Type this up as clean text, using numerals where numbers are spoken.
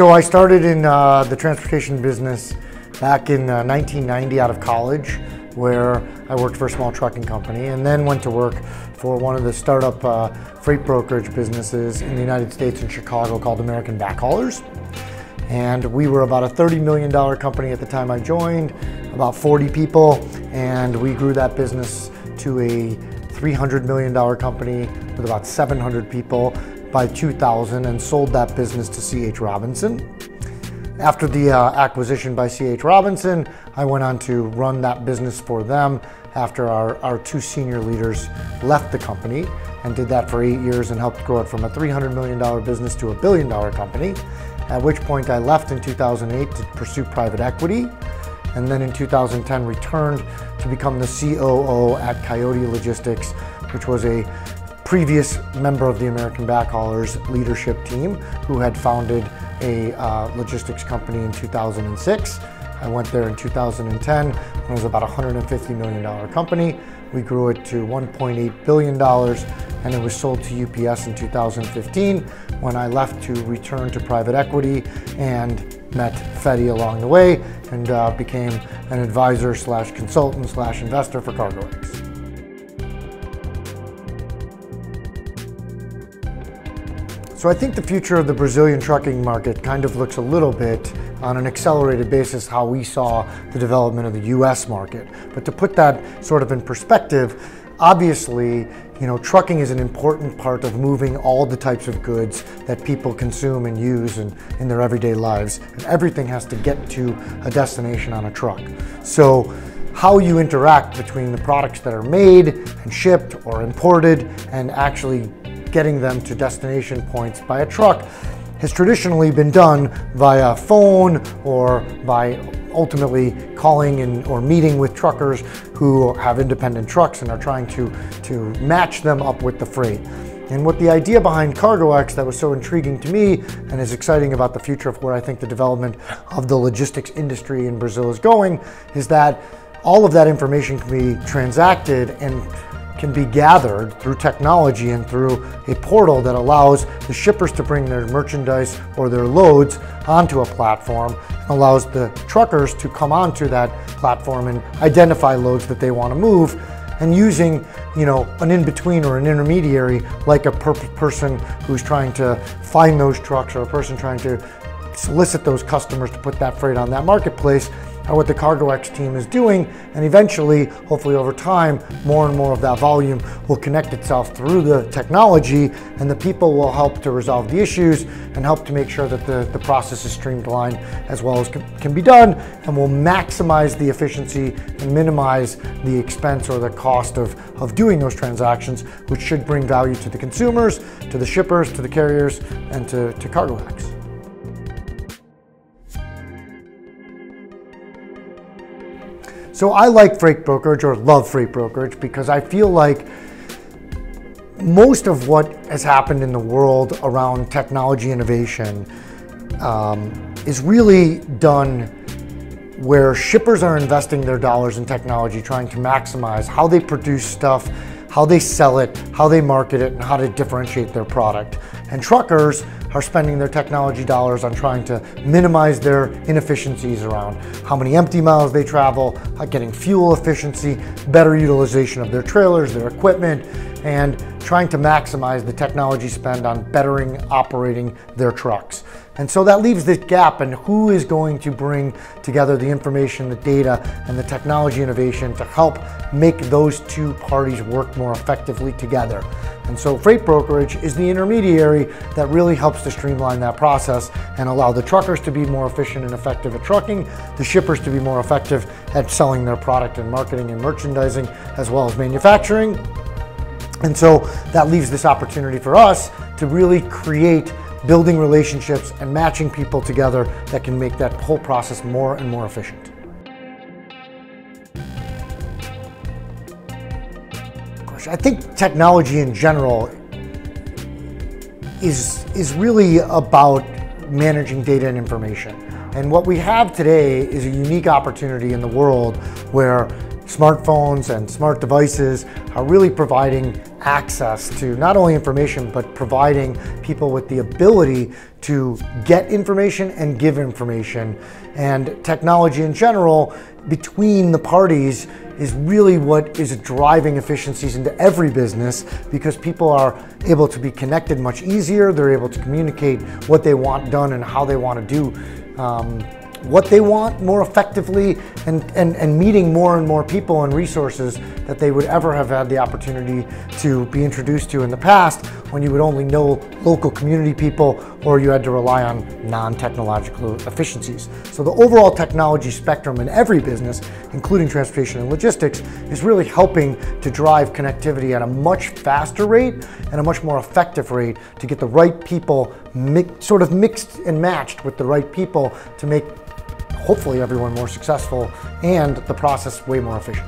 So I started in the transportation business back in 1990 out of college, where I worked for a small trucking company, and then went to work for one of the startup freight brokerage businesses in the United States in Chicago called American Backhaulers. And we were about a $30 million company at the time I joined, about 40 people, and we grew that business to a $300 million company with about 700 people by 2000, and sold that business to C.H. Robinson. After the acquisition by C.H. Robinson, I went on to run that business for them after our two senior leaders left the company, and did that for 8 years and helped grow it from a $300 million business to a $1 billion company, at which point I left in 2008 to pursue private equity, and then in 2010 returned to become the COO at Coyote Logistics, which was a previous member of the American Backhaulers leadership team who had founded a logistics company in 2006. I went there in 2010 when it was about a $150 million company. We grew it to $1.8 billion, and it was sold to UPS in 2015 when I left to return to private equity and met Fetty along the way, and became an advisor slash consultant slash investor for CargoX. So I think the future of the Brazilian trucking market kind of looks a little bit on an accelerated basis how we saw the development of the US market. But to put that sort of in perspective, obviously, trucking is an important part of moving all the types of goods that people consume and use in their everyday lives. And everything has to get to a destination on a truck. So how you interact between the products that are made and shipped or imported and actually getting them to destination points by a truck has traditionally been done via phone or by ultimately calling or meeting with truckers who have independent trucks and are trying to match them up with the freight. And what the idea behind CargoX that was so intriguing to me and is exciting about the future of where I think the development of the logistics industry in Brazil is going is that all of that information can be transacted and can be gathered through technology and through a portal that allows the shippers to bring their merchandise or their loads onto a platform, and allows the truckers to come onto that platform and identify loads that they want to move, and using an in-between or an intermediary like a person who's trying to find those trucks or a person trying to solicit those customers to put that freight on that marketplace, are what the CargoX team is doing. And eventually, hopefully over time, more and more of that volume will connect itself through the technology, and the people will help to resolve the issues and help to make sure that the process is streamlined as well as can be done, and will maximize the efficiency and minimize the expense or the cost of doing those transactions, which should bring value to the consumers, to the shippers, to the carriers, and to CargoX. So I like freight brokerage, or love freight brokerage, because I feel like most of what has happened in the world around technology innovation is really done where shippers are investing their dollars in technology, trying to maximize how they produce stuff, how they sell it, how they market it, and how to differentiate their product. And truckers are spending their technology dollars on trying to minimize their inefficiencies around how many empty miles they travel, getting fuel efficiency, better utilization of their trailers, their equipment, and trying to maximize the technology spend on bettering operating their trucks. And so that leaves this gap in who is going to bring together the information, the data, and the technology innovation to help make those two parties work more effectively together. And so freight brokerage is the intermediary that really helps to streamline that process and allow the truckers to be more efficient and effective at trucking, the shippers to be more effective at selling their product and marketing and merchandising, as well as manufacturing. And so that leaves this opportunity for us to really create building relationships and matching people together that can make that whole process more and more efficient. I think technology in general is really about managing data and information. And what we have today is a unique opportunity in the world where smartphones and smart devices are really providing access to not only information, but providing people with the ability to get information and give information. And technology in general, between the parties, is really what is driving efficiencies into every business, because people are able to be connected much easier. They're able to communicate what they want done and how they want to do what they want more effectively, and meeting more and more people and resources that they would ever have had the opportunity to be introduced to in the past, when you would only know local community people or you had to rely on non-technological efficiencies. So the overall technology spectrum in every business, including transportation and logistics, is really helping to drive connectivity at a much faster rate and a much more effective rate to get the right people sort of mixed and matched with the right people to make hopefully everyone more successful and the process way more efficient.